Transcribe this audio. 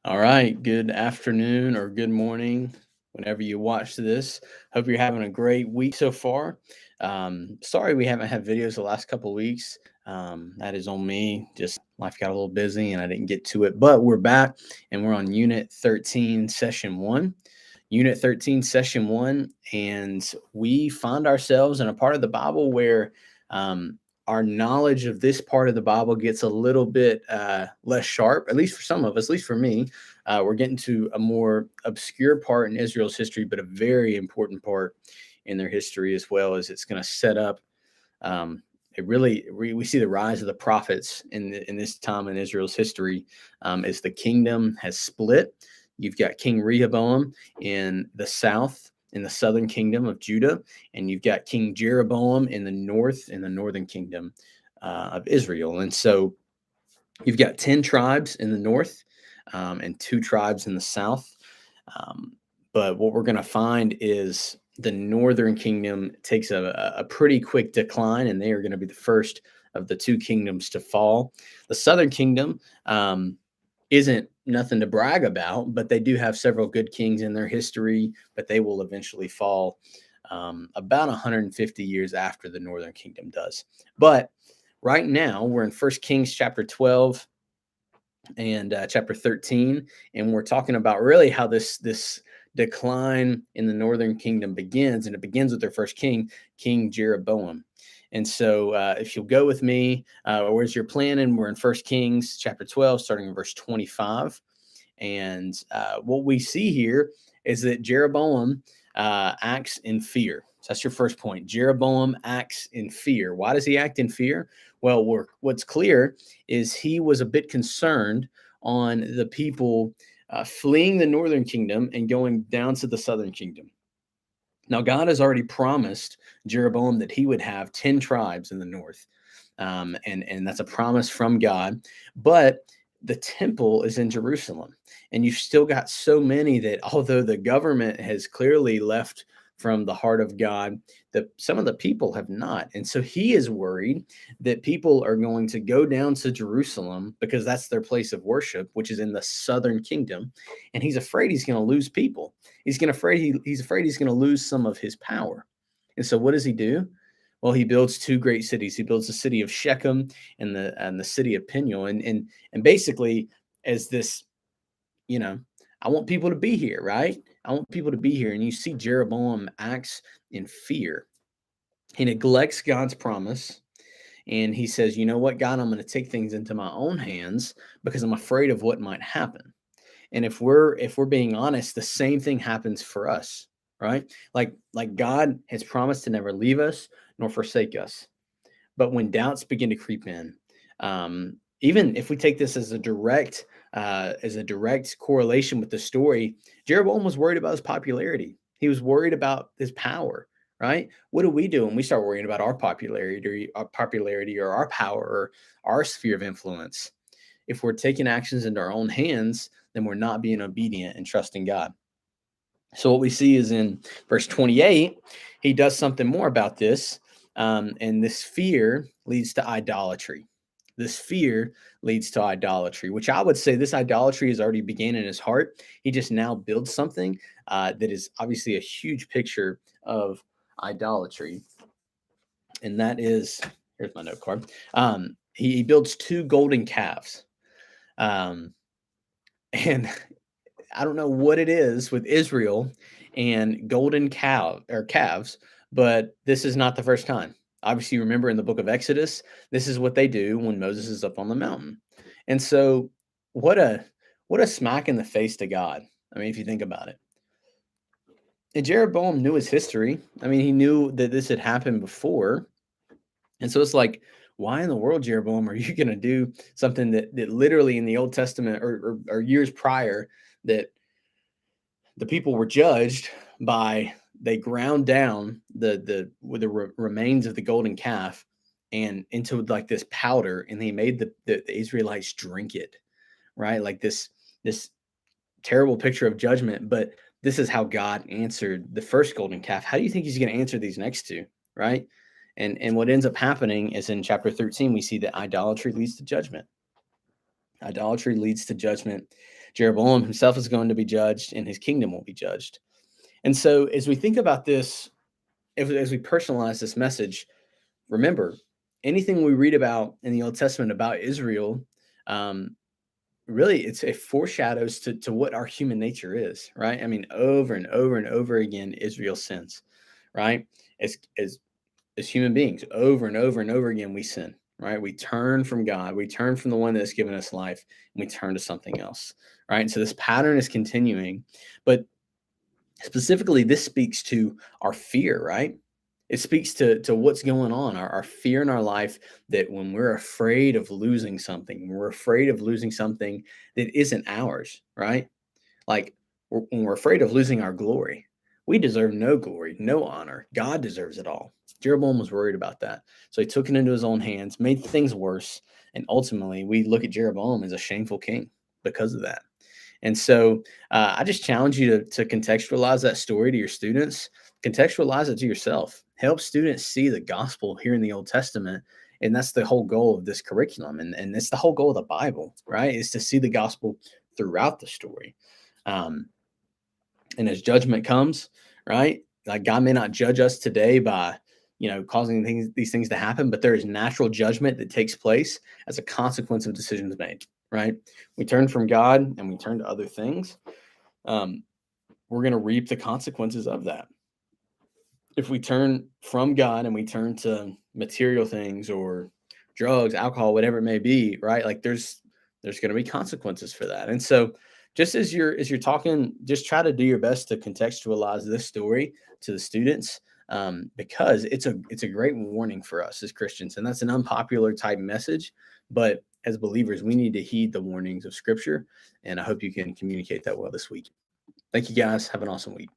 All right. Good afternoon or good morning, whenever you watch this. Hope you're having a great week so far. Sorry we haven't had videos the last couple of weeks. That is on me. Just life got a little busy and I didn't get to it. But we're back and we're on Unit 13, Session 1. Unit 13, Session 1. And we find ourselves in a part of the Bible where our knowledge of this part of the Bible gets a little bit less sharp, at least for some of us, at least for me. We're getting to a more obscure part in Israel's history, but a very important part in their history as well, as it's going to set up. We see the rise of the prophets in this time in Israel's history as the kingdom has split. You've got King Rehoboam in the south, in the southern kingdom of Judah, and you've got King Jeroboam in the north, in the northern kingdom of Israel. And so you've got 10 tribes in the north and 2 tribes in the south. But what we're going to find is the northern kingdom takes a pretty quick decline, and they are going to be the first of the 2 kingdoms to fall. The southern kingdom isn't nothing to brag about, but they do have several good kings in their history, but they will eventually fall about 150 years after the northern kingdom does. But right now, we're in 1 Kings chapter 12 and chapter 13, and we're talking about really how this decline in the northern kingdom begins, and it begins with their first king, King Jeroboam. And so if you'll go with me, where's your planning? We're in 1 Kings chapter 12, starting in verse 25. And what we see here is that Jeroboam acts in fear. So that's your first point. Jeroboam acts in fear. Why does he act in fear? Well, what's clear is he was a bit concerned on the people fleeing the northern kingdom and going down to the southern kingdom. Now, God has already promised Jeroboam that he would have 10 tribes in the north. And that's a promise from God. But the temple is in Jerusalem. And you've still got so many that although the government has clearly left from the heart of God, that some of the people have not. And so he is worried that people are going to go down to Jerusalem because that's their place of worship, which is in the southern kingdom. And he's afraid he's going to lose people. He's afraid he's going to lose some of his power. And so what does he do? Well, he builds 2 great cities. He builds the city of Shechem and the city of Peniel. And basically, as this, you know, I want people to be here, right? I want people to be here. And you see Jeroboam acts in fear. He neglects God's promise. And he says, you know what, God, I'm going to take things into my own hands because I'm afraid of what might happen. And if we're being honest, the same thing happens for us, right? Like God has promised to never leave us nor forsake us. But when doubts begin to creep in, even if we take this as a direct correlation with the story, Jeroboam was worried about his popularity. He was worried about his power. Right? What do we do when we start worrying about our popularity or our power or our sphere of influence? If we're taking actions into our own hands, then we're not being obedient and trusting God. So what we see is in verse 28, he does something more about this. And this fear leads to idolatry. This fear leads to idolatry, which I would say this idolatry has already began in his heart. He just now builds something that is obviously a huge picture of idolatry. And that is, here's my note card. He builds 2 golden calves. Um, and I don't know what it is with Israel and golden calves, but this is not the first time. Obviously, remember in the book of Exodus, this is what they do when Moses is up on the mountain. And so what a what a smack in the face to God. I mean, if you think about it. And Jeroboam knew his history. I mean, he knew that this had happened before. And so it's like, why in the world, Jeroboam, are you going to do something that literally in the Old Testament or years prior that the people were judged by, they ground down the remains of the golden calf and into like this powder, and they made the Israelites drink it, right? Like this terrible picture of judgment. But this is how God answered the first golden calf. How do you think he's going to answer these next 2, right? And what ends up happening is in chapter 13 we see that idolatry leads to judgment. Idolatry leads to judgment. Jeroboam himself is going to be judged, and his kingdom will be judged. And so, as we think about this, as we personalize this message, remember anything we read about in the Old Testament about Israel, um, really it foreshadows to what our human nature is, right? I mean, over and over and over again, Israel sins, right? As human beings, over and over and over again, we sin, right? We turn from God, we turn from the one that's given us life, and we turn to something else, right? And so this pattern is continuing, but specifically, this speaks to our fear, right? It speaks to what's going on, our fear in our life, that when we're afraid of losing something, we're afraid of losing something that isn't ours, right? Like when we're afraid of losing our glory, we deserve no glory, no honor. God deserves it all. Jeroboam was worried about that. So he took it into his own hands, made things worse. And ultimately, we look at Jeroboam as a shameful king because of that. And so I just challenge you to contextualize that story to your students, contextualize it to yourself, help students see the gospel here in the Old Testament. And that's the whole goal of this curriculum. And it's the whole goal of the Bible, right? Is to see the gospel throughout the story. Um, and as judgment comes, right? Like God may not judge us today by, causing these things to happen, but there is natural judgment that takes place as a consequence of decisions made, right? We turn from God and we turn to other things. We're going to reap the consequences of that. If we turn from God and we turn to material things or drugs, alcohol, whatever it may be, right? Like there's going to be consequences for that. And so just as you're talking, just try to do your best to contextualize this story to the students, because it's a great warning for us as Christians. And that's an unpopular type message, but as believers, we need to heed the warnings of Scripture. And I hope you can communicate that well this week. Thank you, guys. Have an awesome week.